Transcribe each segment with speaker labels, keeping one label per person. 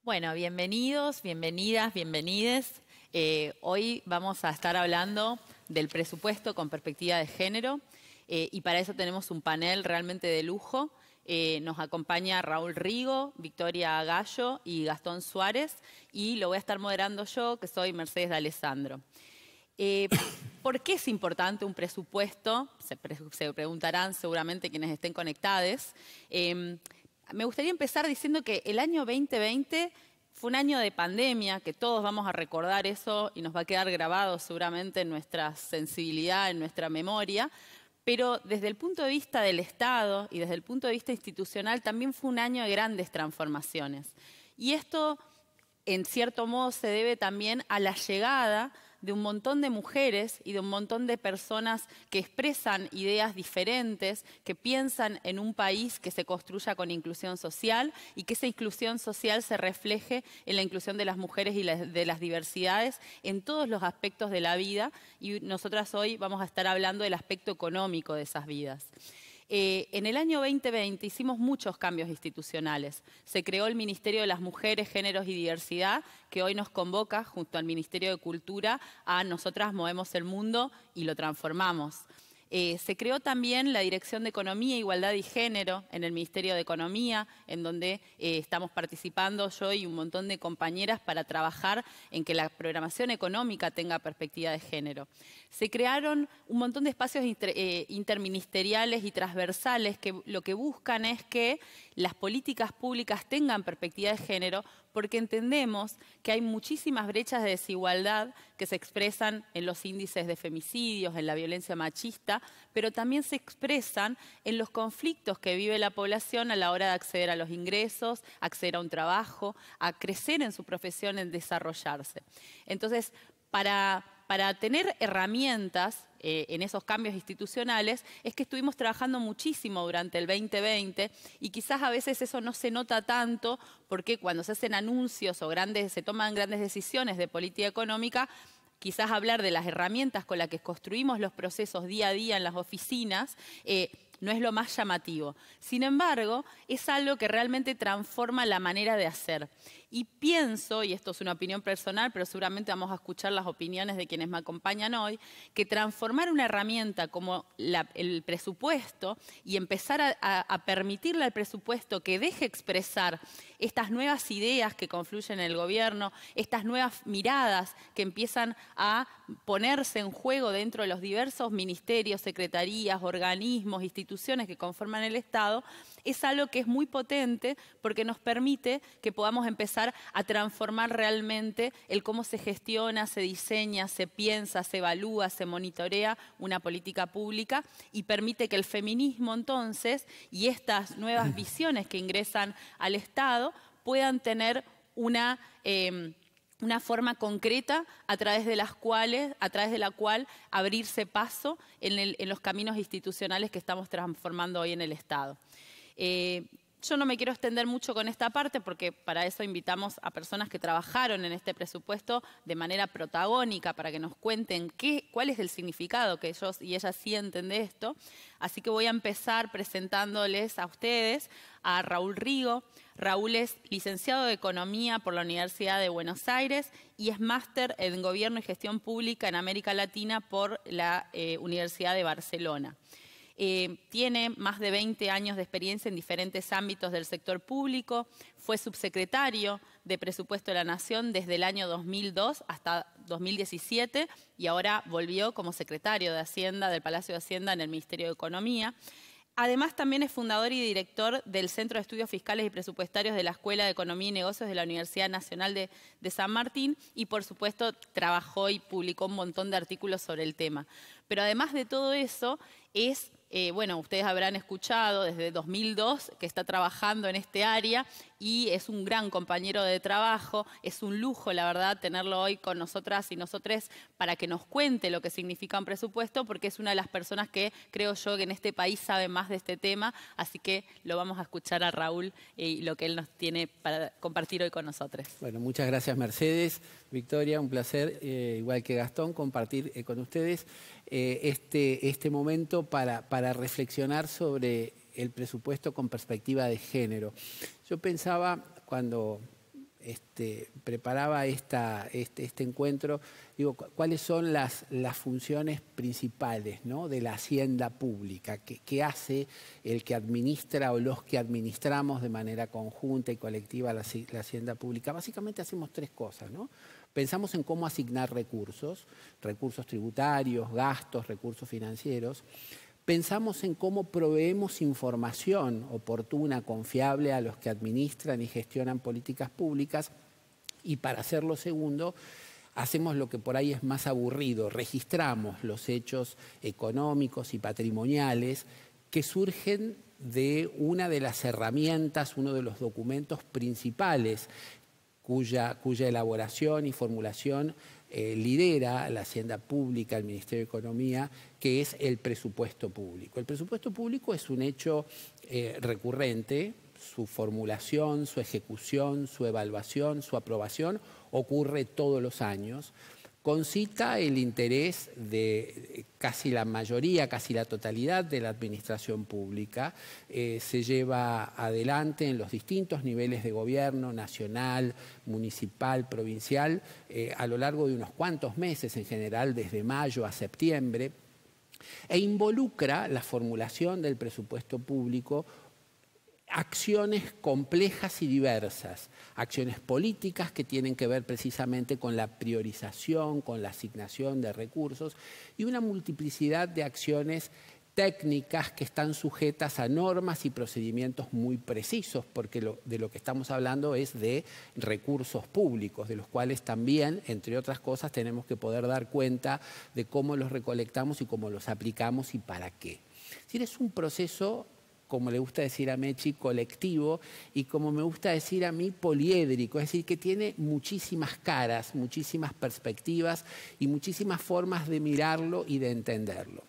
Speaker 1: Bueno, bienvenidos, bienvenidas, bienvenides. Hoy vamos a estar hablando del presupuesto con perspectiva de género y para eso tenemos un panel realmente de lujo. Nos acompaña Raúl Rigo, Victoria Gallo y Gastón Suárez y lo voy a estar moderando yo, que soy Mercedes de Alessandro. ¿Por qué es importante un presupuesto? Se preguntarán seguramente quienes estén conectados. Me gustaría empezar diciendo que el año 2020 fue un año de pandemia, que todos vamos a recordar eso y nos va a quedar grabado seguramente en nuestra sensibilidad, en nuestra memoria, pero desde el punto de vista del Estado y desde el punto de vista institucional también fue un año de grandes transformaciones. Y esto, en cierto modo, se debe también a la llegada de un montón de mujeres y de un montón de personas que expresan ideas diferentes, que piensan en un país que se construya con inclusión social y que esa inclusión social se refleje en la inclusión de las mujeres y de las diversidades en todos los aspectos de la vida. Y nosotras hoy vamos a estar hablando del aspecto económico de esas vidas. En el año 2020 hicimos muchos cambios institucionales. Se creó el Ministerio de las Mujeres, Géneros y Diversidad, que hoy nos convoca, junto al Ministerio de Cultura, a Nosotras Movemos el Mundo y lo transformamos. Se creó también la Dirección de Economía, Igualdad y Género en el Ministerio de Economía, en donde estamos participando yo y un montón de compañeras para trabajar en que la programación económica tenga perspectiva de género. Se crearon un montón de espacios interministeriales y transversales que lo que buscan es que las políticas públicas tengan perspectiva de género, porque entendemos que hay muchísimas brechas de desigualdad que se expresan en los índices de femicidios, en la violencia machista, pero también se expresan en los conflictos que vive la población a la hora de acceder a los ingresos, acceder a un trabajo, a crecer en su profesión, en desarrollarse. Entonces, para tener herramientas en esos cambios institucionales es que estuvimos trabajando muchísimo durante el 2020 y quizás a veces eso no se nota tanto porque cuando se hacen anuncios o se toman grandes decisiones de política económica, quizás hablar de las herramientas con las que construimos los procesos día a día en las oficinas no es lo más llamativo. Sin embargo, es algo que realmente transforma la manera de hacer. Y pienso, y esto es una opinión personal, pero seguramente vamos a escuchar las opiniones de quienes me acompañan hoy, que transformar una herramienta como el presupuesto y empezar a permitirle al presupuesto que deje expresar estas nuevas ideas que confluyen en el gobierno, estas nuevas miradas que empiezan a ponerse en juego dentro de los diversos ministerios, secretarías, organismos, instituciones que conforman el Estado, es algo que es muy potente porque nos permite que podamos empezar a transformar realmente el cómo se gestiona, se diseña, se piensa, se evalúa, se monitorea una política pública y permite que el feminismo entonces y estas nuevas visiones que ingresan al Estado puedan tener una forma concreta a través de la cual abrirse paso en los caminos institucionales que estamos transformando hoy en el Estado. Yo no me quiero extender mucho con esta parte porque para eso invitamos a personas que trabajaron en este presupuesto de manera protagónica para que nos cuenten cuál es el significado que ellos y ellas sienten de esto. Así que voy a empezar presentándoles a ustedes a Raúl Rigo. Raúl es licenciado de Economía por la Universidad de Buenos Aires y es máster en Gobierno y Gestión Pública en América Latina por la Universidad de Barcelona. Tiene más de 20 años de experiencia en diferentes ámbitos del sector público, fue subsecretario de Presupuesto de la Nación desde el año 2002 hasta 2017 y ahora volvió como secretario de Hacienda del Palacio de Hacienda en el Ministerio de Economía. Además, también es fundador y director del Centro de Estudios Fiscales y Presupuestarios de la Escuela de Economía y Negocios de la Universidad Nacional de San Martín y, por supuesto, trabajó y publicó un montón de artículos sobre el tema. Pero además de todo eso, bueno, ustedes habrán escuchado desde 2002 que está trabajando en este área y es un gran compañero de trabajo. Es un lujo, la verdad, tenerlo hoy con nosotras y nosotres para que nos cuente lo que significa un presupuesto, porque es una de las personas que creo yo que en este país sabe más de este tema. Así que lo vamos a escuchar a Raúl y lo que él nos tiene para compartir hoy con nosotros.
Speaker 2: Bueno, muchas gracias Mercedes, Victoria, un placer, igual que Gastón, compartir con ustedes este momento para reflexionar sobre el presupuesto con perspectiva de género. Yo pensaba cuando preparaba este encuentro, digo, ¿cuáles son las funciones principales, ¿no?, de la hacienda pública? ¿Qué hace el que administra o los que administramos de manera conjunta y colectiva la hacienda pública? Básicamente hacemos tres cosas, ¿no? Pensamos en cómo asignar recursos tributarios, gastos, recursos financieros. Pensamos en cómo proveemos información oportuna, confiable a los que administran y gestionan políticas públicas. Y para hacer lo segundo, hacemos lo que por ahí es más aburrido, registramos los hechos económicos y patrimoniales que surgen de una de las herramientas, uno de los documentos principales cuya elaboración y formulación lidera la Hacienda Pública, el Ministerio de Economía, que es el presupuesto público. El presupuesto público es un hecho recurrente. Su formulación, su ejecución, su evaluación, su aprobación ocurre todos los años. Concita el interés de casi la mayoría, casi la totalidad de la administración pública. Se lleva adelante en los distintos niveles de gobierno, nacional, municipal, provincial, a lo largo de unos cuantos meses, en general desde mayo a septiembre, e involucra la formulación del presupuesto público acciones complejas y diversas, acciones políticas que tienen que ver precisamente con la priorización, con la asignación de recursos y una multiplicidad de acciones técnicas que están sujetas a normas y procedimientos muy precisos, porque de lo que estamos hablando es de recursos públicos, de los cuales también, entre otras cosas, tenemos que poder dar cuenta de cómo los recolectamos y cómo los aplicamos y para qué. Es decir, es un proceso, como le gusta decir a Mechi, colectivo, y como me gusta decir a mí, poliédrico, es decir, que tiene muchísimas caras, muchísimas perspectivas y muchísimas formas de mirarlo y de entenderlo.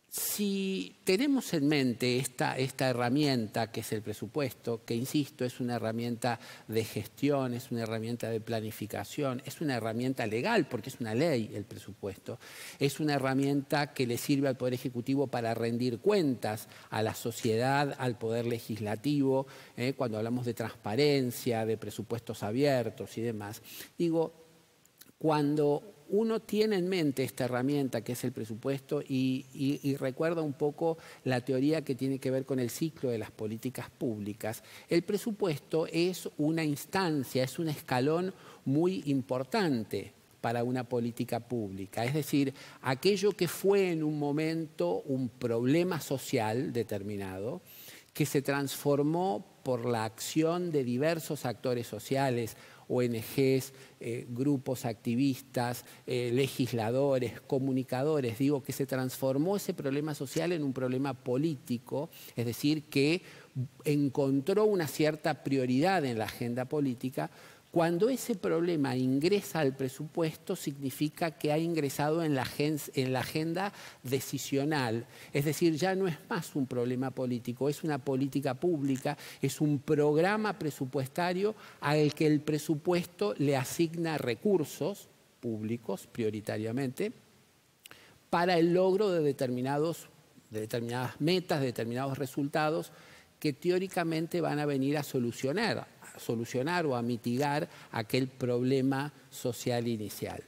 Speaker 2: Si tenemos en mente esta herramienta que es el presupuesto, que insisto, es una herramienta de gestión, es una herramienta de planificación, es una herramienta legal porque es una ley el presupuesto, es una herramienta que le sirve al Poder Ejecutivo para rendir cuentas a la sociedad, al Poder Legislativo, cuando hablamos de transparencia, de presupuestos abiertos y demás. Digo, cuando uno tiene en mente esta herramienta que es el presupuesto y recuerda un poco la teoría que tiene que ver con el ciclo de las políticas públicas, el presupuesto es una instancia, es un escalón muy importante para una política pública. Es decir, aquello que fue en un momento un problema social determinado, que se transformó por la acción de diversos actores sociales, ONGs, grupos activistas, legisladores, comunicadores, digo, que se transformó ese problema social en un problema político, es decir, que encontró una cierta prioridad en la agenda política. Cuando ese problema ingresa al presupuesto, significa que ha ingresado en la agenda decisional. Es decir, ya no es más un problema político, es una política pública, es un programa presupuestario al que el presupuesto le asigna recursos públicos, prioritariamente, para el logro de determinadas metas, de determinados resultados que teóricamente van a venir a solucionar o a mitigar aquel problema social inicial.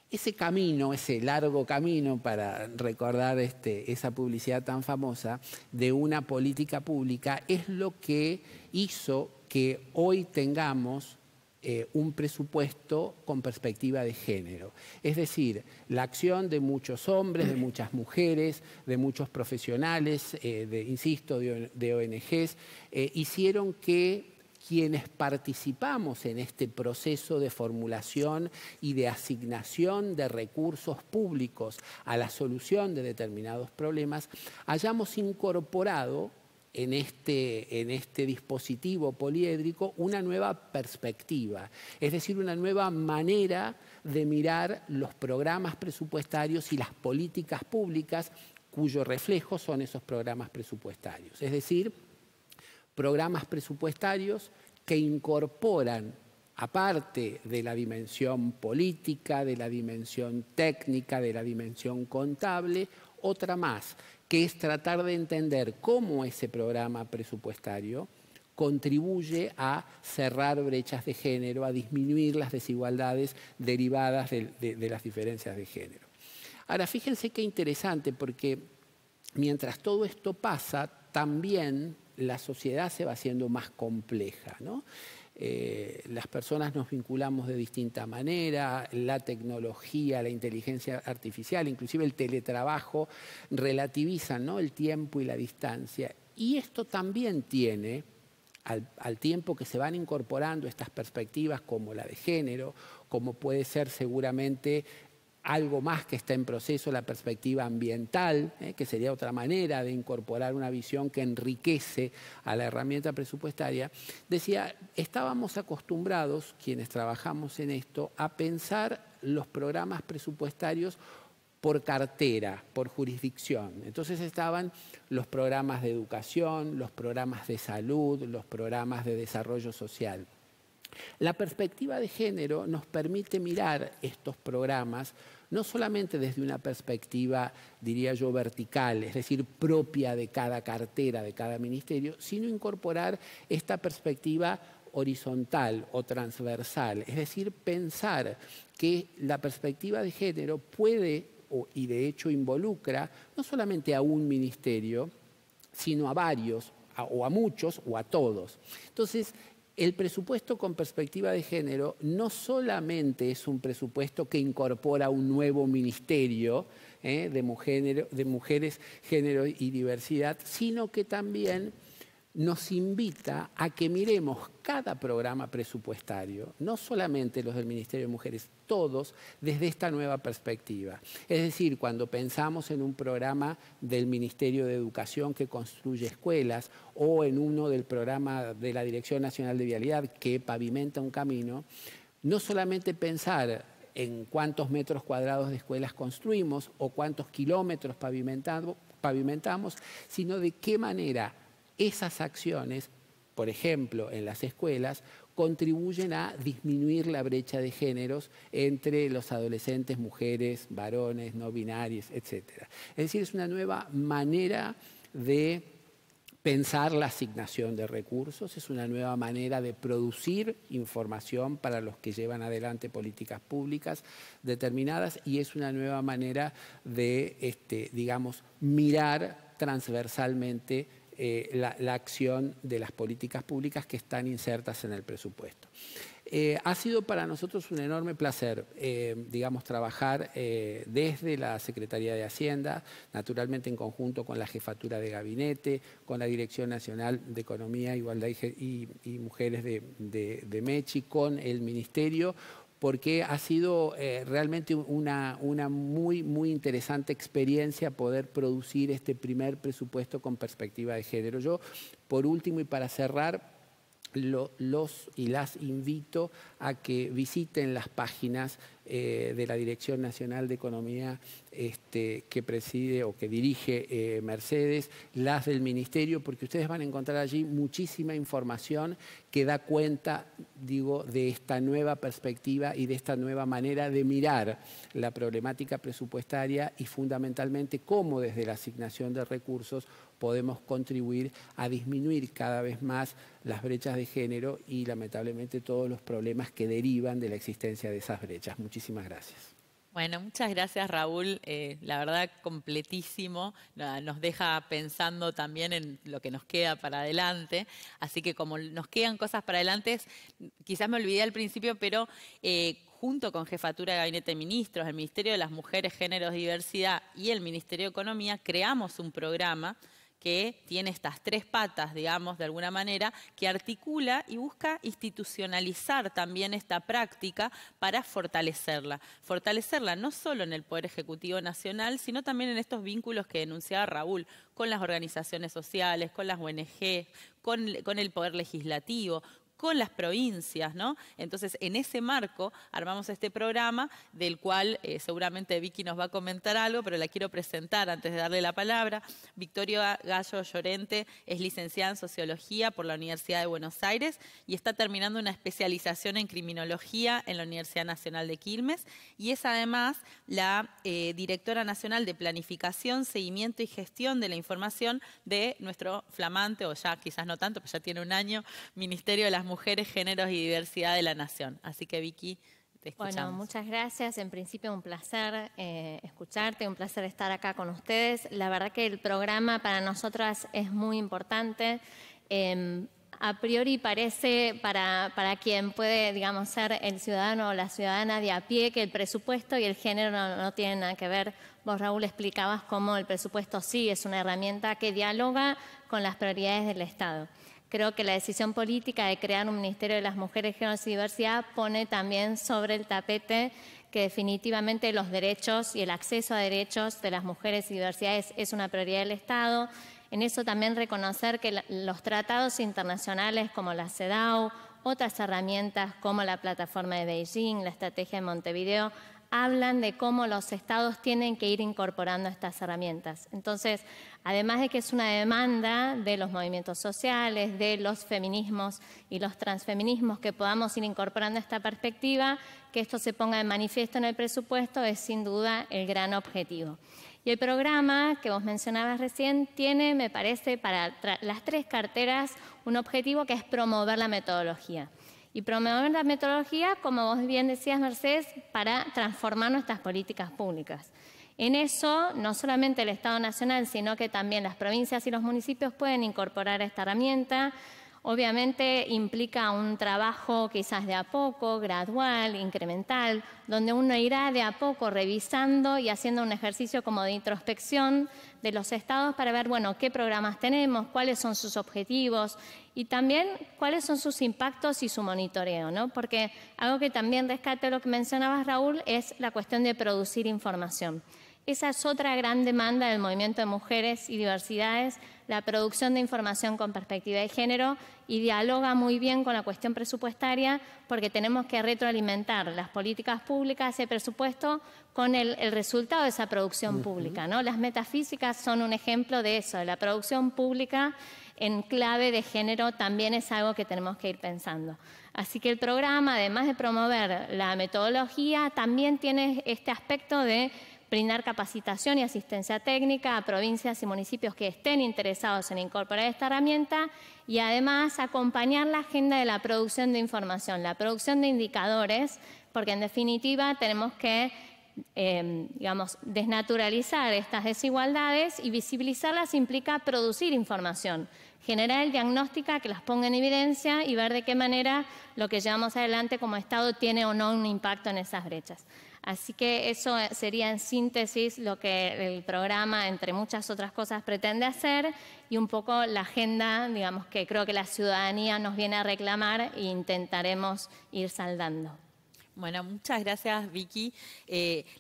Speaker 2: Ese camino, ese largo camino, para recordar esa publicidad tan famosa de una política pública, es lo que hizo que hoy tengamos un presupuesto con perspectiva de género. Es decir, la acción de muchos hombres, de muchas mujeres, de muchos profesionales, insisto, de ONGs, hicieron que quienes participamos en este proceso de formulación y de asignación de recursos públicos a la solución de determinados problemas, hayamos incorporado en este dispositivo poliédrico una nueva perspectiva, es decir, una nueva manera de mirar los programas presupuestarios y las políticas públicas cuyo reflejo son esos programas presupuestarios. Es decir, programas presupuestarios que incorporan, aparte de la dimensión política, de la dimensión técnica, de la dimensión contable, otra más, que es tratar de entender cómo ese programa presupuestario contribuye a cerrar brechas de género, a disminuir las desigualdades derivadas de las diferencias de género. Ahora, fíjense qué interesante, porque mientras todo esto pasa, también la sociedad se va haciendo más compleja, ¿no? Las personas nos vinculamos de distinta manera, la tecnología, la inteligencia artificial, inclusive el teletrabajo, relativizan, ¿no?, el tiempo y la distancia. Y esto también tiene, al tiempo que se van incorporando estas perspectivas como la de género, como puede ser seguramente algo más que está en proceso, la perspectiva ambiental, que sería otra manera de incorporar una visión que enriquece a la herramienta presupuestaria. Decía, estábamos acostumbrados, quienes trabajamos en esto, a pensar los programas presupuestarios por cartera, por jurisdicción. Entonces estaban los programas de educación, los programas de salud, los programas de desarrollo social. La perspectiva de género nos permite mirar estos programas no solamente desde una perspectiva, diría yo, vertical, es decir, propia de cada cartera, de cada ministerio, sino incorporar esta perspectiva horizontal o transversal, es decir, pensar que la perspectiva de género puede, y de hecho involucra, no solamente a un ministerio, sino a varios, o a muchos, o a todos. Entonces, el presupuesto con perspectiva de género no solamente es un presupuesto que incorpora un nuevo ministerio de mujeres, género y diversidad, sino que también nos invita a que miremos cada programa presupuestario, no solamente los del Ministerio de Mujeres, todos desde esta nueva perspectiva. Es decir, cuando pensamos en un programa del Ministerio de Educación que construye escuelas o en uno del programa de la Dirección Nacional de Vialidad que pavimenta un camino, no solamente pensar en cuántos metros cuadrados de escuelas construimos o cuántos kilómetros pavimentamos, sino de qué manera esas acciones, por ejemplo, en las escuelas, contribuyen a disminuir la brecha de géneros entre los adolescentes, mujeres, varones, no binarios, etc. Es decir, es una nueva manera de pensar la asignación de recursos, es una nueva manera de producir información para los que llevan adelante políticas públicas determinadas y es una nueva manera de, digamos, mirar transversalmente la acción de las políticas públicas que están insertas en el presupuesto. Ha sido para nosotros un enorme placer, digamos, trabajar desde la Secretaría de Hacienda, naturalmente en conjunto con la Jefatura de Gabinete, con la Dirección Nacional de Economía, Igualdad y Mujeres de MECHI, con el Ministerio, porque ha sido realmente una muy, muy interesante experiencia poder producir este primer presupuesto con perspectiva de género. Yo, por último y para cerrar, los y las invito a que visiten las páginas de la Dirección Nacional de Economía que preside o que dirige Mercedes, las del Ministerio, porque ustedes van a encontrar allí muchísima información que da cuenta, digo, de esta nueva perspectiva y de esta nueva manera de mirar la problemática presupuestaria y fundamentalmente cómo desde la asignación de recursos podemos contribuir a disminuir cada vez más las brechas de género y lamentablemente todos los problemas que derivan de la existencia de esas brechas. Muchísimas gracias.
Speaker 1: Bueno, muchas gracias Raúl, la verdad completísimo, nos deja pensando también en lo que nos queda para adelante, así que como nos quedan cosas para adelante, quizás me olvidé al principio, pero junto con Jefatura de Gabinete de Ministros, el Ministerio de las Mujeres, Géneros y Diversidad y el Ministerio de Economía, creamos un programa que tiene estas tres patas, digamos, de alguna manera, que articula y busca institucionalizar también esta práctica para fortalecerla. Fortalecerla no solo en el Poder Ejecutivo Nacional, sino también en estos vínculos que denunciaba Raúl, con las organizaciones sociales, con las ONG, con el Poder Legislativo, con las provincias, ¿no? Entonces, en ese marco armamos este programa del cual seguramente Vicky nos va a comentar algo, pero la quiero presentar antes de darle la palabra. Victoria Gallo Llorente es licenciada en Sociología por la Universidad de Buenos Aires y está terminando una especialización en Criminología en la Universidad Nacional de Quilmes y es además la directora nacional de Planificación, Seguimiento y Gestión de la Información de nuestro flamante, o ya quizás no tanto, pero ya tiene un año, Ministerio de las Mujeres, Géneros y Diversidad de la Nación. Así que Vicky, te escuchamos.
Speaker 3: Bueno, muchas gracias. En principio un placer escucharte, un placer estar acá con ustedes. La verdad que el programa para nosotras es muy importante. A priori parece para quien puede, digamos, ser el ciudadano o la ciudadana de a pie que el presupuesto y el género no tienen nada que ver. Vos, Raúl, explicabas cómo el presupuesto sí es una herramienta que dialoga con las prioridades del Estado. Creo que la decisión política de crear un Ministerio de las Mujeres, Géneros y Diversidad pone también sobre el tapete que definitivamente los derechos y el acceso a derechos de las mujeres y diversidades es una prioridad del Estado. En eso también reconocer que los tratados internacionales como la CEDAW, otras herramientas como la plataforma de Beijing, la estrategia de Montevideo, hablan de cómo los estados tienen que ir incorporando estas herramientas. Entonces, además de que es una demanda de los movimientos sociales, de los feminismos y los transfeminismos que podamos ir incorporando esta perspectiva, que esto se ponga de manifiesto en el presupuesto es sin duda el gran objetivo. Y el programa que vos mencionabas recién tiene, me parece, para las tres carteras un objetivo que es promover la metodología. Y promover la metodología, como vos bien decías, Mercedes, para transformar nuestras políticas públicas. En eso, no solamente el Estado Nacional, sino que también las provincias y los municipios pueden incorporar esta herramienta. Obviamente implica un trabajo quizás de a poco, gradual, incremental, donde uno irá de a poco revisando y haciendo un ejercicio como de introspección de los estados para ver, bueno, qué programas tenemos, cuáles son sus objetivos y también cuáles son sus impactos y su monitoreo, ¿no? Porque algo que también rescate lo que mencionabas, Raúl, es la cuestión de producir información. Esa es otra gran demanda del movimiento de mujeres y diversidades, la producción de información con perspectiva de género y dialoga muy bien con la cuestión presupuestaria porque tenemos que retroalimentar las políticas públicas, ese presupuesto, con el resultado de esa producción pública, ¿no? Las metafísicas son un ejemplo de eso, de la producción pública en clave de género también es algo que tenemos que ir pensando. Así que el programa, además de promover la metodología, también tiene este aspecto de brindar capacitación y asistencia técnica a provincias y municipios que estén interesados en incorporar esta herramienta y además acompañar la agenda de la producción de información, la producción de indicadores, porque en definitiva tenemos que digamos, desnaturalizar estas desigualdades y visibilizarlas implica producir información, generar el diagnóstico que las ponga en evidencia y ver de qué manera lo que llevamos adelante como Estado tiene o no un impacto en esas brechas. Así que eso sería en síntesis lo que el programa, entre muchas otras cosas, pretende hacer y un poco la agenda, digamos, que creo que la ciudadanía nos viene a reclamar e intentaremos ir saldando.
Speaker 1: Bueno, muchas gracias, Vicky.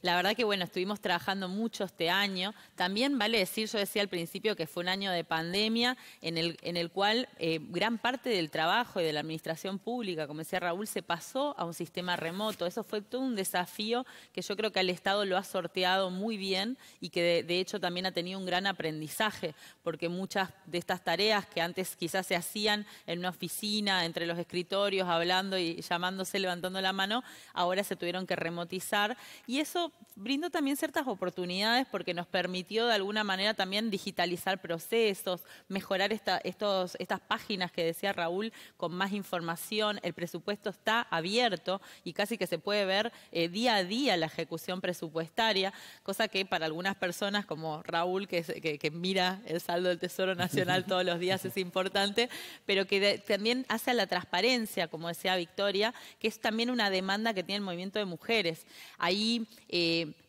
Speaker 1: La verdad que, bueno, estuvimos trabajando mucho este año. También vale decir, yo decía al principio que fue un año de pandemia en el cual gran parte del trabajo y de la administración pública, como decía Raúl, se pasó a un sistema remoto. Eso fue todo un desafío que yo creo que al Estado lo ha sorteado muy bien y que de hecho también ha tenido un gran aprendizaje, porque muchas de estas tareas que antes quizás se hacían en una oficina, entre los escritorios, hablando y llamándose, levantando la mano, ahora se tuvieron que remotizar y eso brindó también ciertas oportunidades porque nos permitió de alguna manera también digitalizar procesos, mejorar estas páginas que decía Raúl con más información. El presupuesto está abierto y casi que se puede ver día a día la ejecución presupuestaria, cosa que para algunas personas como Raúl que mira el saldo del Tesoro Nacional todos los días es importante, pero que también hace a la transparencia, como decía Victoria, que es también una demanda que tiene el movimiento de mujeres. Ahí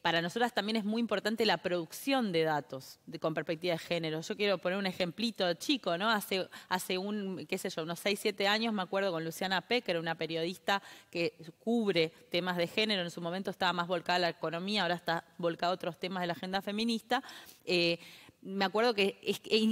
Speaker 1: para nosotras también es muy importante la producción de datos con perspectiva de género. Yo quiero poner un ejemplito chico, ¿no? Hace unos 6, 7 años me acuerdo con Luciana Peck, que era una periodista que cubre temas de género, en su momento estaba más volcada a la economía, ahora está volcada a otros temas de la agenda feminista. me acuerdo que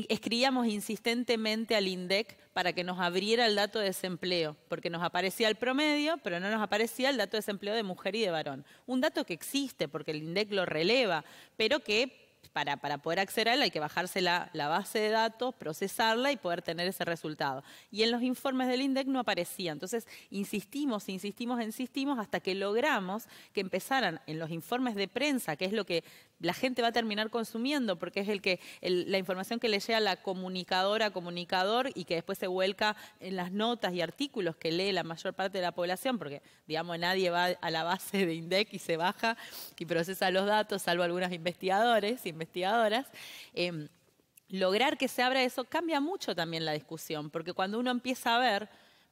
Speaker 1: escribíamos insistentemente al INDEC para que nos abriera el dato de desempleo, porque nos aparecía el promedio, pero no nos aparecía el dato de desempleo de mujer y de varón. Un dato que existe, porque el INDEC lo releva, pero que para poder acceder a él hay que bajarse la base de datos, procesarla y poder tener ese resultado. Y en los informes del INDEC no aparecía. Entonces insistimos hasta que logramos que empezaran en los informes de prensa, que es lo que la gente va a terminar consumiendo, porque es la información que le llega a la comunicadora, comunicador, y que después se vuelca en las notas y artículos que lee la mayor parte de la población, porque, digamos, nadie va a la base de INDEC y se baja y procesa los datos, salvo algunos investigadores, investigadoras. Lograr que se abra eso cambia mucho también la discusión, porque cuando uno empieza a ver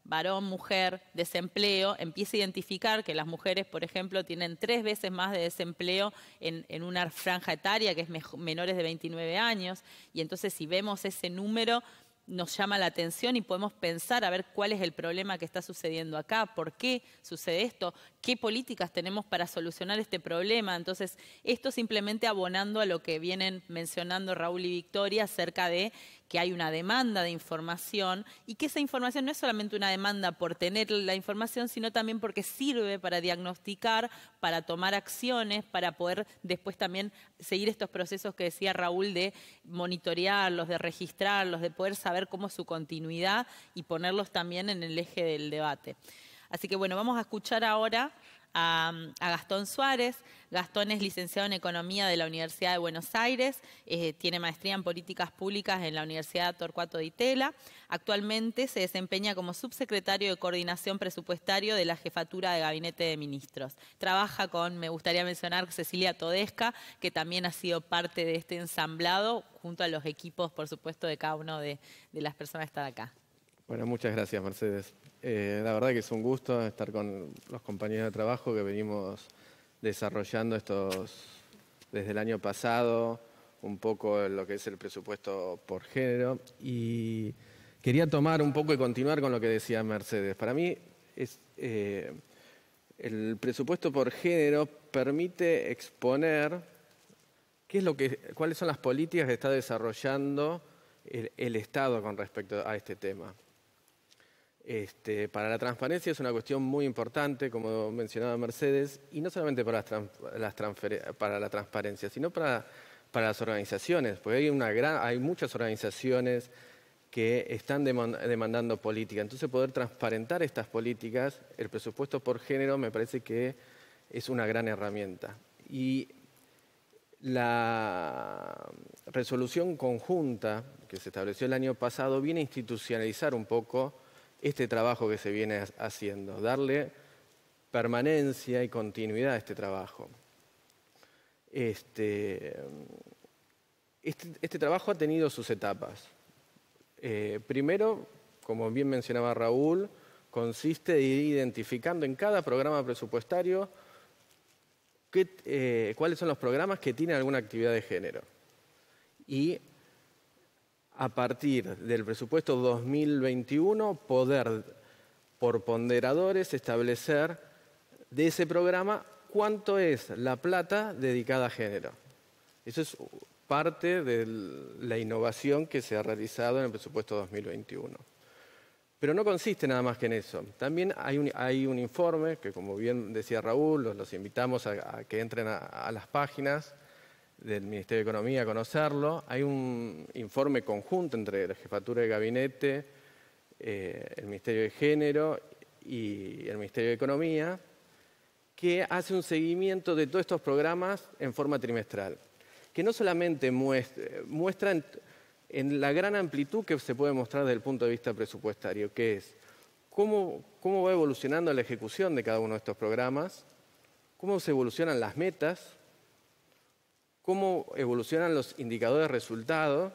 Speaker 1: varón, mujer, desempleo, empieza a identificar que las mujeres, por ejemplo, tienen 3 veces más de desempleo en una franja etaria que es menores de 29 años, y entonces si vemos ese número nos llama la atención y podemos pensar a ver cuál es el problema que está sucediendo acá, por qué sucede esto, qué políticas tenemos para solucionar este problema. Entonces, esto simplemente abonando a lo que vienen mencionando Raúl y Victoria acerca de que hay una demanda de información y que esa información no es solamente una demanda por tener la información, sino también porque sirve para diagnosticar, para tomar acciones, para poder después también seguir estos procesos que decía Raúl de monitorearlos, de registrarlos, de poder saber cómo es su continuidad y ponerlos también en el eje del debate. Así que bueno, vamos a escuchar ahora a Gastón Suárez. Gastón es licenciado en Economía de la Universidad de Buenos Aires, tiene maestría en Políticas Públicas en la Universidad Torcuato Di Tella. Actualmente se desempeña como subsecretario de Coordinación Presupuestario de la Jefatura de Gabinete de Ministros. Trabaja con, me gustaría mencionar, Cecilia Todesca, que también ha sido parte de este ensamblado, junto a los equipos, por supuesto, de cada uno de las personas que están acá.
Speaker 4: Bueno, muchas gracias, Mercedes. La verdad que es un gusto estar con los compañeros de trabajo que venimos desarrollando desde el año pasado, un poco lo que es el presupuesto por género. Y quería tomar un poco y continuar con lo que decía Mercedes. Para mí, el presupuesto por género permite exponer cuáles son las políticas que está desarrollando el Estado con respecto a este tema. Para la transparencia es una cuestión muy importante, como mencionaba Mercedes, y no solamente para la transparencia, sino para las organizaciones, porque hay muchas organizaciones que están demandando política. Entonces, poder transparentar estas políticas, el presupuesto por género me parece que es una gran herramienta. Y la resolución conjunta que se estableció el año pasado viene a institucionalizar un poco este trabajo que se viene haciendo, darle permanencia y continuidad a este trabajo. Este trabajo ha tenido sus etapas. Primero, como bien mencionaba Raúl, consiste en ir identificando en cada programa presupuestario cuáles son los programas que tienen alguna actividad de género. Y a partir del presupuesto 2021, poder, por ponderadores, establecer de ese programa cuánto es la plata dedicada a género. Eso es parte de la innovación que se ha realizado en el presupuesto 2021. Pero no consiste nada más que en eso. También hay un informe que, como bien decía Raúl, los invitamos a que entren a las páginas del Ministerio de Economía a conocerlo. Hay un informe conjunto entre la Jefatura de Gabinete, el Ministerio de Género y el Ministerio de Economía, que hace un seguimiento de todos estos programas en forma trimestral, que no solamente muestra en la gran amplitud que se puede mostrar desde el punto de vista presupuestario, que es cómo va evolucionando la ejecución de cada uno de estos programas, cómo se evolucionan las metas, cómo evolucionan los indicadores de resultados.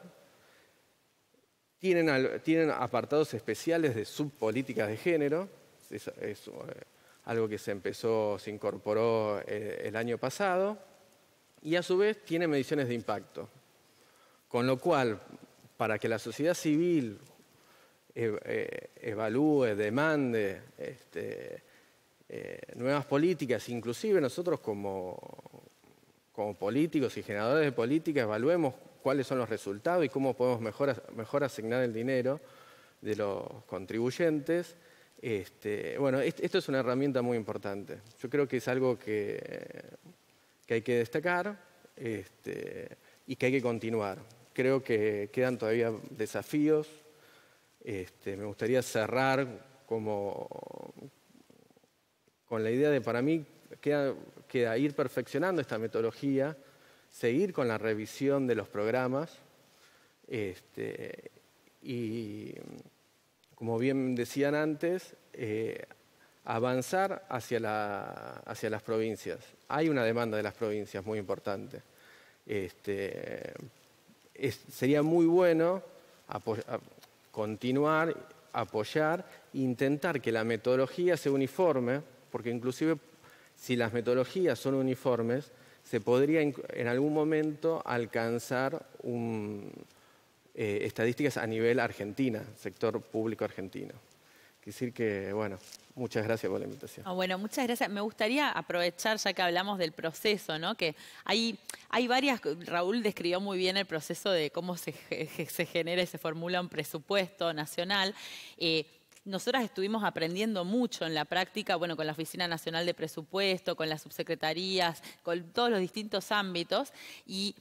Speaker 4: Tienen apartados especiales de subpolíticas de género, es algo que se incorporó el año pasado, y a su vez tiene mediciones de impacto. Con lo cual, para que la sociedad civil evalúe, demande nuevas políticas, inclusive nosotros como políticos y generadores de políticas evaluemos cuáles son los resultados y cómo podemos mejor asignar el dinero de los contribuyentes. Bueno, esto es una herramienta muy importante. Yo creo que es algo que hay que destacar y que hay que continuar. Creo que quedan todavía desafíos. Me gustaría cerrar con la idea de, para mí, queda ir perfeccionando esta metodología, seguir con la revisión de los programas y, como bien decían antes, avanzar hacia las provincias. Hay una demanda de las provincias muy importante. Sería muy bueno continuar, apoyar, intentar que la metodología sea uniforme, porque inclusive si las metodologías son uniformes, se podría en algún momento alcanzar estadísticas a nivel Argentina, sector público argentino. Quiere decir que, bueno, muchas gracias por la invitación.
Speaker 1: Bueno, muchas gracias. Me gustaría aprovechar, ya que hablamos del proceso, ¿no? Que hay varias... Raúl describió muy bien el proceso de cómo se genera y se formula un presupuesto nacional. Nosotras estuvimos aprendiendo mucho en la práctica, bueno, con la Oficina Nacional de Presupuesto, con las subsecretarías, con todos los distintos ámbitos, y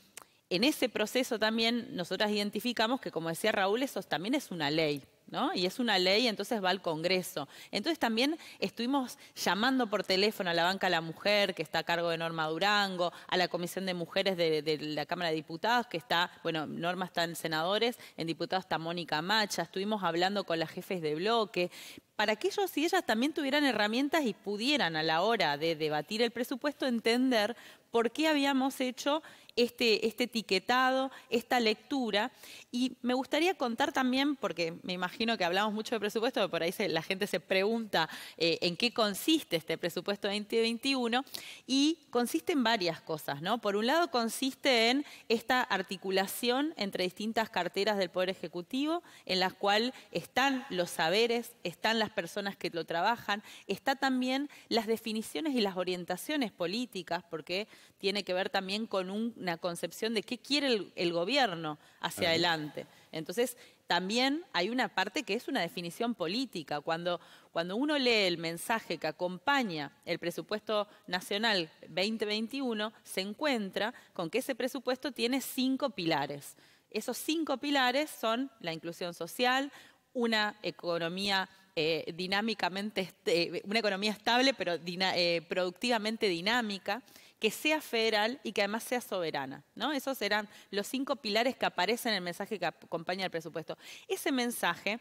Speaker 1: en ese proceso también nosotras identificamos que, como decía Raúl, eso también es una ley, ¿no? Y es una ley, entonces va al Congreso. Entonces también estuvimos llamando por teléfono a la Banca de la Mujer, que está a cargo de Norma Durango, a la Comisión de Mujeres de la Cámara de Diputados, que está, bueno, Norma está en senadores, en diputados está Mónica Macha, estuvimos hablando con las jefes de bloque, para que ellos y ellas también tuvieran herramientas y pudieran, a la hora de debatir el presupuesto, entender por qué habíamos hecho este etiquetado, esta lectura. Y me gustaría contar también, porque me imagino que hablamos mucho de presupuesto, pero por ahí la gente se pregunta en qué consiste este presupuesto 2021, y consiste en varias cosas, ¿no? Por un lado, consiste en esta articulación entre distintas carteras del Poder Ejecutivo, en las cuales están los saberes, están las personas que lo trabajan, está también las definiciones y las orientaciones políticas, porque tiene que ver también con una concepción de qué quiere el gobierno hacia adelante. Entonces, también hay una parte que es una definición política. Cuando uno lee el mensaje que acompaña el presupuesto nacional 2021, se encuentra con que ese presupuesto tiene 5 pilares. Esos 5 pilares son la inclusión social, una economía una economía estable, pero productivamente dinámica, que sea federal y que además sea soberana, ¿no? Esos serán los 5 pilares que aparecen en el mensaje que acompaña el presupuesto. Ese mensaje,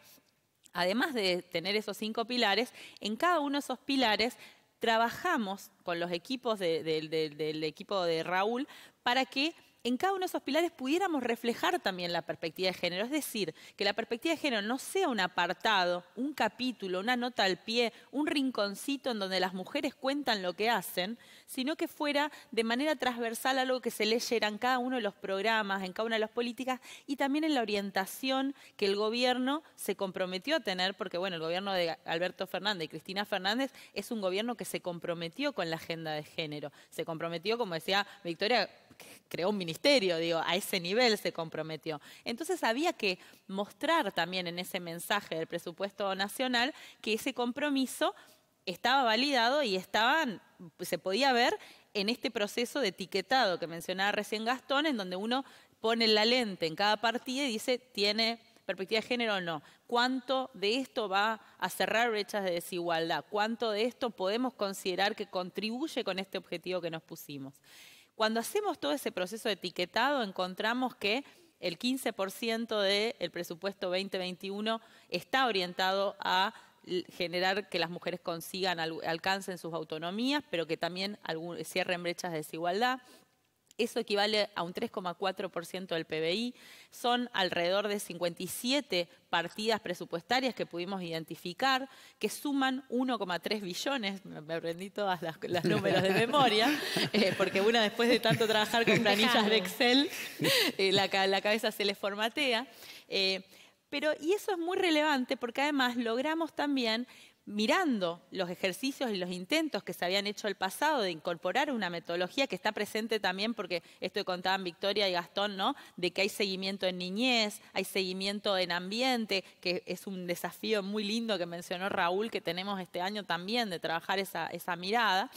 Speaker 1: además de tener esos 5 pilares, en cada uno de esos pilares trabajamos con los equipos del equipo de Raúl para que en cada uno de esos pilares pudiéramos reflejar también la perspectiva de género. Es decir, que la perspectiva de género no sea un apartado, un capítulo, una nota al pie, un rinconcito en donde las mujeres cuentan lo que hacen, sino que fuera de manera transversal algo que se leyera en cada uno de los programas, en cada una de las políticas y también en la orientación que el gobierno se comprometió a tener, porque bueno, el gobierno de Alberto Fernández y Cristina Fernández es un gobierno que se comprometió con la agenda de género. Se comprometió, como decía Victoria, creó un ministerio, digo, a ese nivel se comprometió. Entonces había que mostrar también en ese mensaje del presupuesto nacional que ese compromiso estaba validado y se podía ver en este proceso de etiquetado que mencionaba recién Gastón, en donde uno pone la lente en cada partida y dice, ¿tiene perspectiva de género o no? ¿Cuánto de esto va a cerrar brechas de desigualdad? ¿Cuánto de esto podemos considerar que contribuye con este objetivo que nos pusimos? Cuando hacemos todo ese proceso de etiquetado, encontramos que el 15% del presupuesto 2021 está orientado a generar que las mujeres alcancen sus autonomías, pero que también cierren brechas de desigualdad. Eso equivale a un 3,4% del PBI. Son alrededor de 57 partidas presupuestarias que pudimos identificar, que suman 1,3 billones. Me aprendí todas los números de memoria, porque una después de tanto trabajar con planillas de Excel, la cabeza se le formatea. Y eso es muy relevante porque además logramos también mirando los ejercicios y los intentos que se habían hecho el pasado de incorporar una metodología que está presente también, porque esto que contaban Victoria y Gastón, ¿no? De que hay seguimiento en niñez, hay seguimiento en ambiente, que es un desafío muy lindo que mencionó Raúl, que tenemos este año también de trabajar esa mirada.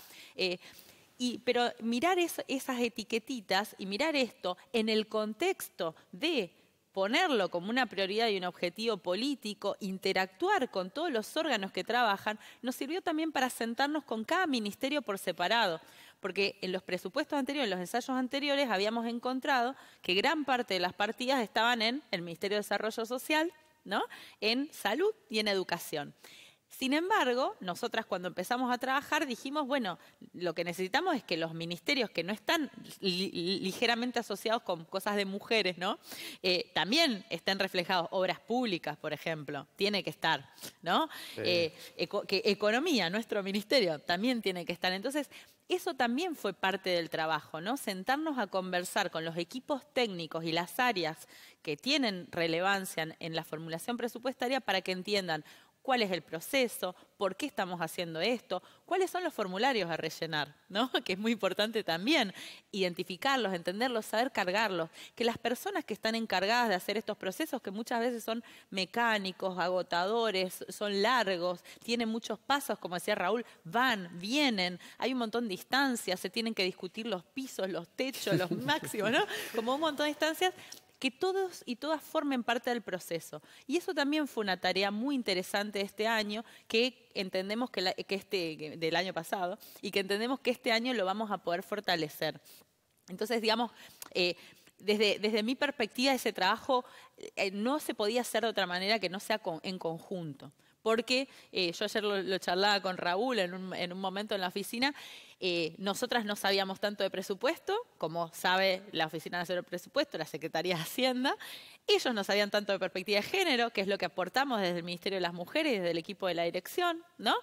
Speaker 1: Pero mirar esas etiquetitas y mirar esto en el contexto de ponerlo como una prioridad y un objetivo político, interactuar con todos los órganos que trabajan, nos sirvió también para sentarnos con cada ministerio por separado. Porque en los presupuestos anteriores, en los ensayos anteriores, habíamos encontrado que gran parte de las partidas estaban en el Ministerio de Desarrollo Social, ¿no? En salud y en educación. Sin embargo, nosotras cuando empezamos a trabajar dijimos, bueno, lo que necesitamos es que los ministerios que no están ligeramente asociados con cosas de mujeres, ¿no? También estén reflejados. Obras públicas, por ejemplo, tiene que estar, ¿no?
Speaker 4: Sí.
Speaker 1: Que economía, nuestro ministerio, también tiene que estar. Entonces, eso también fue parte del trabajo, ¿no? Sentarnos a conversar con los equipos técnicos y las áreas que tienen relevancia en la formulación presupuestaria para que entiendan cuál es el proceso, por qué estamos haciendo esto, cuáles son los formularios a rellenar, ¿no? Que es muy importante también identificarlos, entenderlos, saber cargarlos, que las personas que están encargadas de hacer estos procesos, que muchas veces son mecánicos, agotadores, son largos, tienen muchos pasos, como decía Raúl, van, vienen, hay un montón de instancias, se tienen que discutir los pisos, los techos, los máximos, ¿no? Como un montón de instancias, que todos y todas formen parte del proceso. Y eso también fue una tarea muy interesante este año, que entendemos del año pasado, y que entendemos que este año lo vamos a poder fortalecer. Entonces, digamos, desde mi perspectiva, ese trabajo no se podía hacer de otra manera que no sea en conjunto. Porque yo ayer lo charlaba con Raúl en un momento en la oficina, nosotras no sabíamos tanto de presupuesto, como sabe la Oficina Nacional de Presupuesto, la Secretaría de Hacienda. Ellos no sabían tanto de perspectiva de género, que es lo que aportamos desde el Ministerio de las Mujeres y desde el equipo de la dirección, ¿no?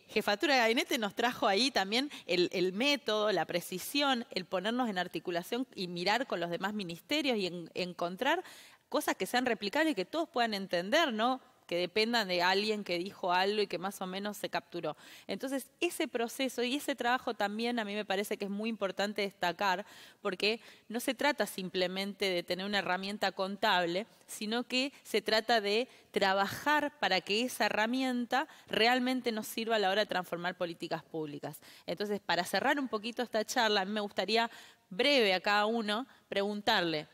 Speaker 1: Jefatura de Gabinete nos trajo ahí también el método, la precisión, el ponernos en articulación y mirar con los demás ministerios y encontrar cosas que sean replicables y que todos puedan entender, ¿no? Que dependan de alguien que dijo algo y que más o menos se capturó. Entonces, ese proceso y ese trabajo también a mí me parece que es muy importante destacar, porque no se trata simplemente de tener una herramienta contable, sino que se trata de trabajar para que esa herramienta realmente nos sirva a la hora de transformar políticas públicas. Entonces, para cerrar un poquito esta charla, a mí me gustaría breve a cada uno preguntarle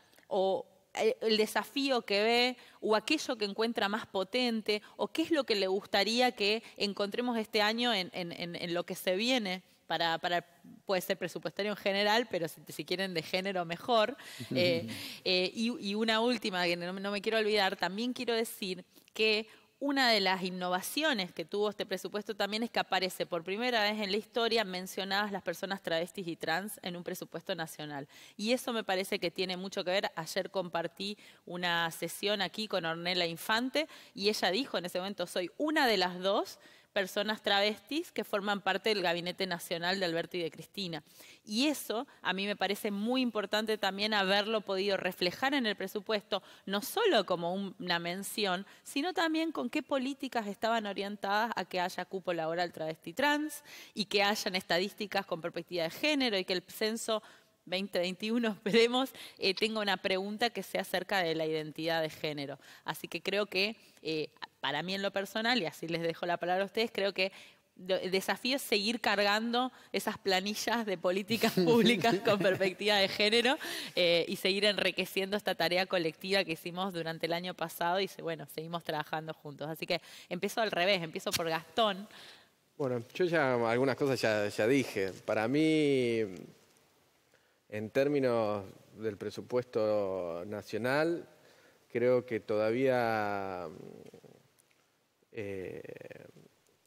Speaker 1: el desafío que ve o aquello que encuentra más potente o qué es lo que le gustaría que encontremos este año en lo que se viene puede ser presupuestario en general, pero si quieren de género mejor. Y una última que no me quiero olvidar, también quiero decir que una de las innovaciones que tuvo este presupuesto también es que aparece por primera vez en la historia mencionadas las personas travestis y trans en un presupuesto nacional. Y eso me parece que tiene mucho que ver. Ayer compartí una sesión aquí con Ornella Infante y ella dijo en ese momento, soy una de las 2 personas travestis que forman parte del Gabinete Nacional de Alberto y de Cristina. Y eso a mí me parece muy importante también haberlo podido reflejar en el presupuesto, no solo como una mención, sino también con qué políticas estaban orientadas a que haya cupo laboral travesti trans y que hayan estadísticas con perspectiva de género y que el censo 2021, esperemos, tenga una pregunta que sea acerca de la identidad de género. Así que creo que, para mí en lo personal, y así les dejo la palabra a ustedes, creo que el desafío es seguir cargando esas planillas de políticas públicas con perspectiva de género y seguir enriqueciendo esta tarea colectiva que hicimos durante el año pasado y bueno, seguimos trabajando juntos. Así que empiezo al revés, empiezo por Gastón.
Speaker 4: Bueno, yo ya algunas cosas ya dije. Para mí, en términos del presupuesto nacional, creo que todavía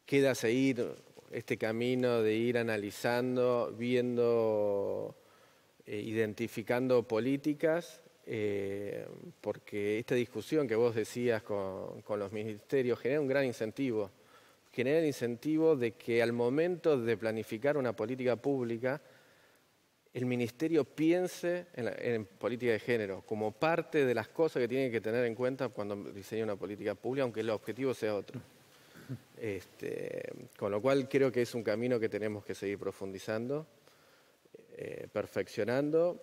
Speaker 4: queda seguir este camino de ir analizando, viendo, identificando políticas, porque esta discusión que vos decías con los ministerios genera un gran incentivo. Genera el incentivo de que al momento de planificar una política pública, el ministerio piense en política de género como parte de las cosas que tiene que tener en cuenta cuando diseña una política pública, aunque el objetivo sea otro. Con lo cual creo que es un camino que tenemos que seguir profundizando, perfeccionando.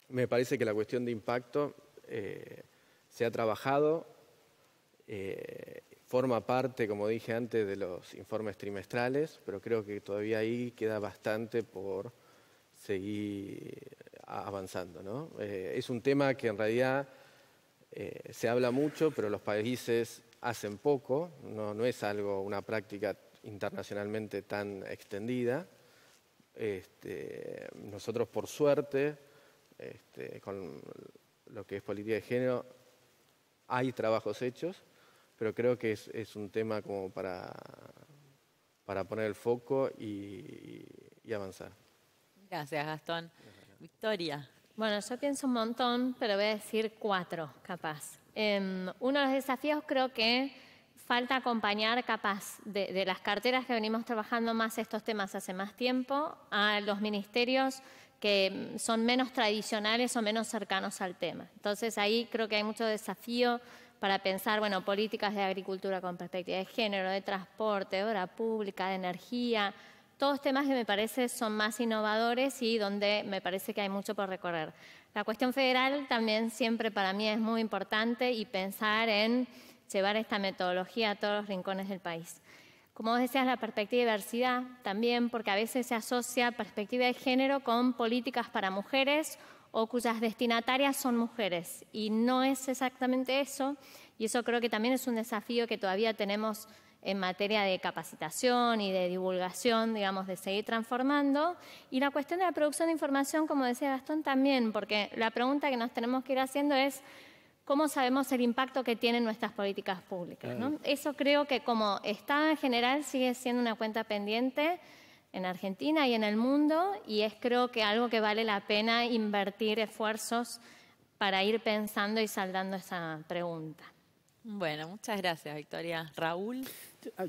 Speaker 4: Me parece que la cuestión de impacto se ha trabajado, forma parte, como dije antes, de los informes trimestrales, pero creo que todavía ahí queda bastante por seguir avanzando, ¿no? Es un tema que en realidad se habla mucho, pero los países hacen poco, no es una práctica internacionalmente tan extendida. Nosotros, por suerte, con lo que es política de género, hay trabajos hechos, pero creo que es un tema como para poner el foco y avanzar.
Speaker 1: Gracias, Gastón. Victoria.
Speaker 3: Bueno, yo pienso un montón, pero voy a decir 4, capaz. Uno de los desafíos creo que falta acompañar, capaz, de las carteras que venimos trabajando más estos temas hace más tiempo, a los ministerios que son menos tradicionales o menos cercanos al tema. Entonces, ahí creo que hay mucho desafío para pensar, bueno, políticas de agricultura con perspectiva de género, de transporte, de obra pública, de energía, todos temas que me parece son más innovadores y donde me parece que hay mucho por recorrer. La cuestión federal también siempre para mí es muy importante y pensar en llevar esta metodología a todos los rincones del país. Como vos decías, la perspectiva de diversidad también, porque a veces se asocia perspectiva de género con políticas para mujeres o cuyas destinatarias son mujeres. Y no es exactamente eso, y eso creo que también es un desafío que todavía tenemos en materia de capacitación y de divulgación, digamos, de seguir transformando. Y la cuestión de la producción de información, como decía Gastón, también, porque la pregunta que nos tenemos que ir haciendo es ¿cómo sabemos el impacto que tienen nuestras políticas públicas? ¿No? Eso creo que como Estado en general sigue siendo una cuenta pendiente en Argentina y en el mundo, y es creo que algo que vale la pena invertir esfuerzos para ir pensando y saldando esa pregunta.
Speaker 1: Bueno, muchas gracias, Victoria. Raúl.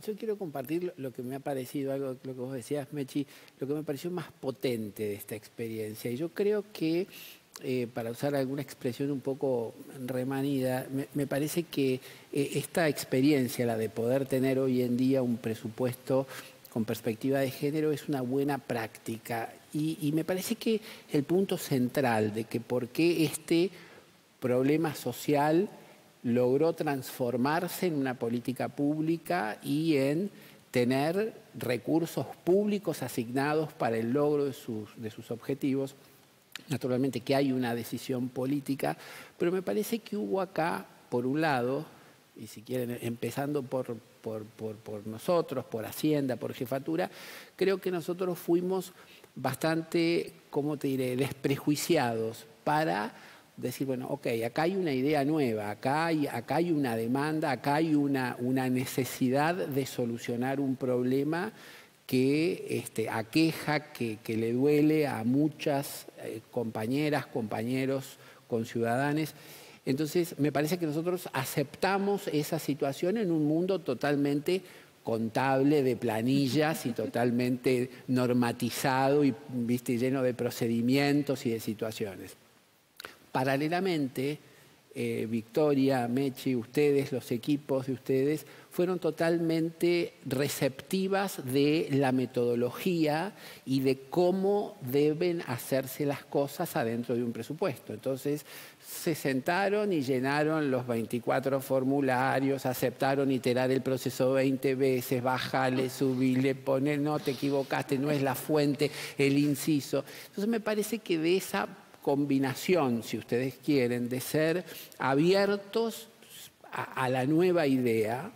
Speaker 2: Yo quiero compartir lo que me ha parecido, algo lo que vos decías, Mechi, lo que me pareció más potente de esta experiencia. Y yo creo que, para usar alguna expresión un poco remanida, me parece que esta experiencia, la de poder tener hoy en día un presupuesto con perspectiva de género, es una buena práctica. Y me parece que el punto central de que por qué este problema social logró transformarse en una política pública y en tener recursos públicos asignados para el logro de sus objetivos. Naturalmente que hay una decisión política, pero me parece que hubo acá, por un lado, y si quieren, empezando por nosotros, por Hacienda, por Jefatura, creo que nosotros fuimos bastante, ¿cómo te diré?, desprejuiciados para decir, bueno, ok, acá hay una idea nueva, acá hay una demanda, acá hay una necesidad de solucionar un problema que aqueja, que le duele a muchas compañeras, compañeros, conciudadanos. Entonces, me parece que nosotros aceptamos esa situación en un mundo totalmente contable, de planillas y totalmente normatizado y lleno de procedimientos y de situaciones. Paralelamente, Victoria, Mechi, ustedes, los equipos de ustedes, fueron totalmente receptivas de la metodología y de cómo deben hacerse las cosas adentro de un presupuesto. Entonces, se sentaron y llenaron los 24 formularios, aceptaron iterar el proceso 20 veces, bajarle, subirle, poner, no te equivocaste, no es la fuente, el inciso. Entonces, me parece que de esa combinación, si ustedes quieren, de ser abiertos a la nueva idea,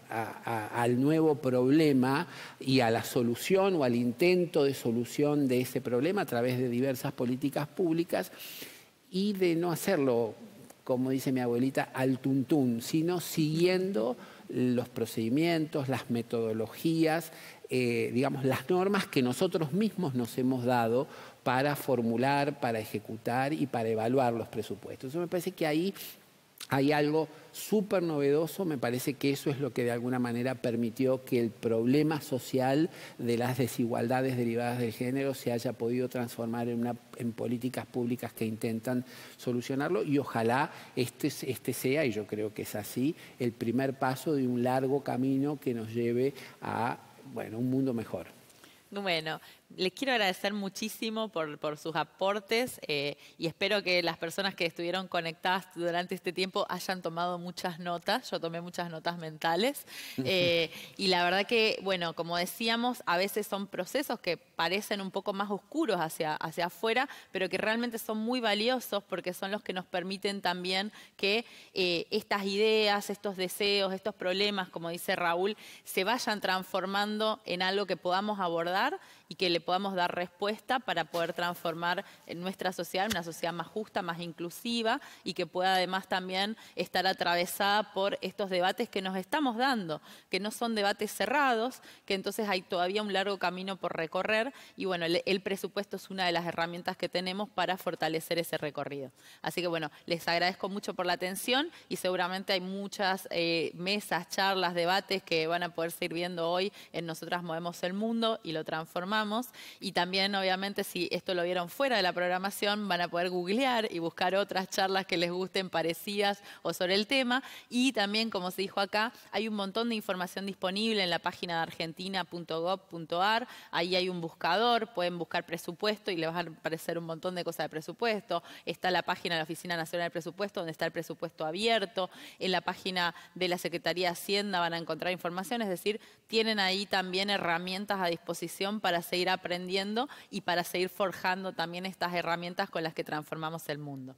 Speaker 2: al nuevo problema y a la solución o al intento de solución de ese problema a través de diversas políticas públicas, y de no hacerlo, como dice mi abuelita, al tuntún, sino siguiendo los procedimientos, las metodologías, digamos, las normas que nosotros mismos nos hemos dado para formular, para ejecutar y para evaluar los presupuestos. Entonces me parece que ahí hay algo súper novedoso. Me parece que eso es lo que de alguna manera permitió que el problema social de las desigualdades derivadas del género se haya podido transformar en políticas públicas que intentan solucionarlo, y ojalá este sea, y yo creo que es así, el primer paso de un largo camino que nos lleve a, bueno, un mundo mejor.
Speaker 1: Bueno, les quiero agradecer muchísimo por sus aportes y espero que las personas que estuvieron conectadas durante este tiempo hayan tomado muchas notas. Yo tomé muchas notas mentales y la verdad que, bueno, como decíamos, a veces son procesos que parecen un poco más oscuros hacia afuera, pero que realmente son muy valiosos porque son los que nos permiten también que estas ideas, estos deseos, estos problemas, como dice Raúl, se vayan transformando en algo que podamos abordar y que le podamos dar respuesta para poder transformar en nuestra sociedad una sociedad más justa, más inclusiva y que pueda además también estar atravesada por estos debates que nos estamos dando, que no son debates cerrados, que entonces hay todavía un largo camino por recorrer y bueno, el presupuesto es una de las herramientas que tenemos para fortalecer ese recorrido. Así que bueno, les agradezco mucho por la atención y seguramente hay muchas mesas, charlas, debates que van a poder seguir viendo hoy en Nosotras Movemos el Mundo y lo transformamos. Y también, obviamente, si esto lo vieron fuera de la programación, van a poder googlear y buscar otras charlas que les gusten parecidas o sobre el tema. Y también, como se dijo acá, hay un montón de información disponible en la página de argentina.gov.ar. Ahí hay un buscador, pueden buscar presupuesto y les van a aparecer un montón de cosas de presupuesto. Está la página de la Oficina Nacional del Presupuesto, donde está el presupuesto abierto. En la página de la Secretaría de Hacienda van a encontrar información, es decir, tienen ahí también herramientas a disposición para seguir aprendiendo y para seguir forjando también estas herramientas con las que transformamos el mundo.